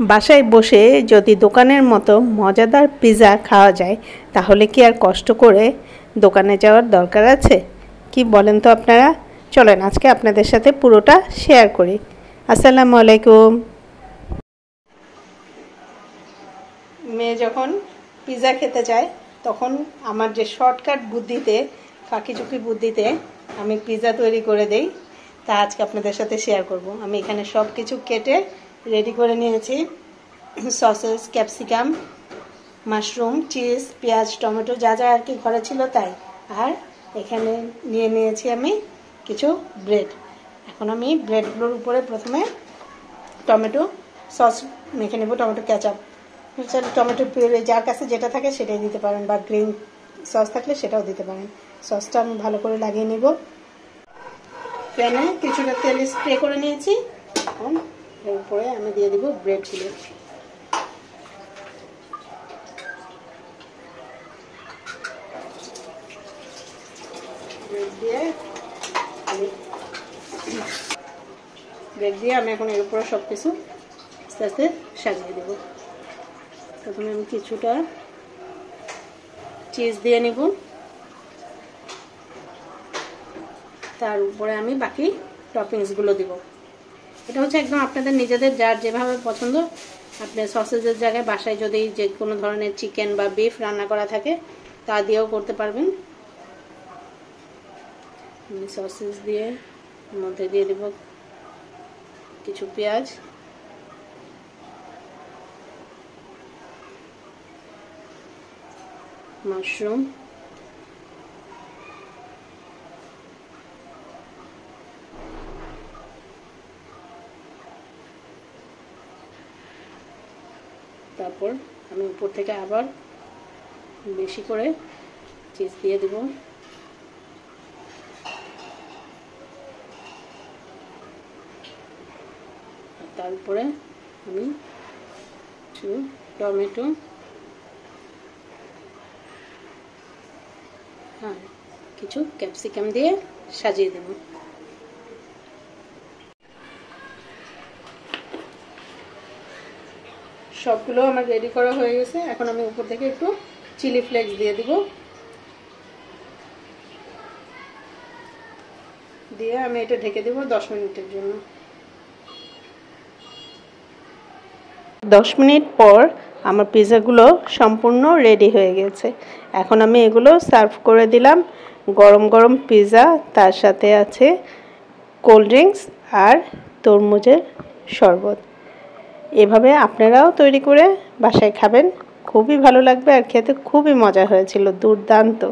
বাসায় বসে যদি দোকানের মতো মজাদার পিৎজা খাওয়া যায় তাহলে কি আর কষ্ট করে দোকানে যাওয়ার দরকার আছে? কি বলেন তো আপনারা? চলেন আজকে আপনাদের সাথে পুরোটা শেয়ার করি। আসসালামু আলাইকুম। মেয়ে যখন পিৎজা খেতে চায় তখন আমার যে শর্টকাট বুদ্ধিতে, ফাঁকিঝুঁকি বুদ্ধিতে আমি পিৎজা তৈরি করে দেই, তা আজকে আপনাদের সাথে শেয়ার করব। আমি এখানে সব কিছু কেটে রেডি করে নিয়েছি। সসেস, ক্যাপসিকাম, মাশরুম, চিজ, পেঁয়াজ, টমেটো, যা যা আর কি ঘরে ছিল তাই। আর এখানে নিয়ে নিয়েছি আমি কিছু ব্রেড। এখন আমি ব্রেডগুলোর উপরে প্রথমে টমেটো সস মেখে নেব, টমেটো ক্যাচাপ। টমেটো পিউরি যার কাছে যেটা থাকে সেটাই দিতে পারেন, বা গ্রিন সস থাকলে সেটাও দিতে পারেন। সসটা আমি ভালো করে লাগিয়ে নেব। প্যানে কিছুটা তেল স্প্রে করে নিয়েছি। এখন এর উপরে আমি দিয়ে দিব ব্রেডগুলো। ব্রেড দিয়ে আমি এখন এর উপরে সব কিছু আস্তে আস্তে সাজিয়ে দেব। প্রথমে আমি কিছুটা চিজ দিয়ে নিব, তার উপরে আমি বাকি টপিংসগুলো দিব। এটা হচ্ছে একদম আপনাদের নিজেদের যার যেভাবে পছন্দ। আপনি সসেজের জায়গায় বাসায় যদি যে কোনো ধরনের চিকেন বা বিফ রান্না করা থাকে তা দিয়েও করতে পারবেন। আমি সসেজ দিয়ে মধ্যে দিয়ে দেব কিছু পেঁয়াজ, মাশরুম, তারপর আমি উপর থেকে আবার বেশি করে চিজ দিয়ে দেব। তারপরে আমি কিছু টমেটো আর কিছু ক্যাপসিকাম দিয়ে সাজিয়ে দেব। সবগুলো আমার রেডি করা হয়ে গেছে। এখন আমি উপর থেকে একটু চিলি ফ্লেক্স দিয়ে দিব। দিয়ে আমি এটা ঢেকে দেব 10 মিনিটের জন্য। 10 মিনিট পর আমার পিৎজাগুলো সম্পূর্ণ রেডি হয়ে গেছে। এখন আমি এগুলো সার্ভ করে দিলাম। গরম গরম পিৎজা, তার সাথে আছে কোল্ড ড্রিঙ্কস আর তরমুজের শরবত। এভাবে আপনারাও তৈরি করে বাসায় খাবেন, খুবই ভালো লাগবে আর খেতে খুবই মজা হয়েছিল, দুর্দান্ত।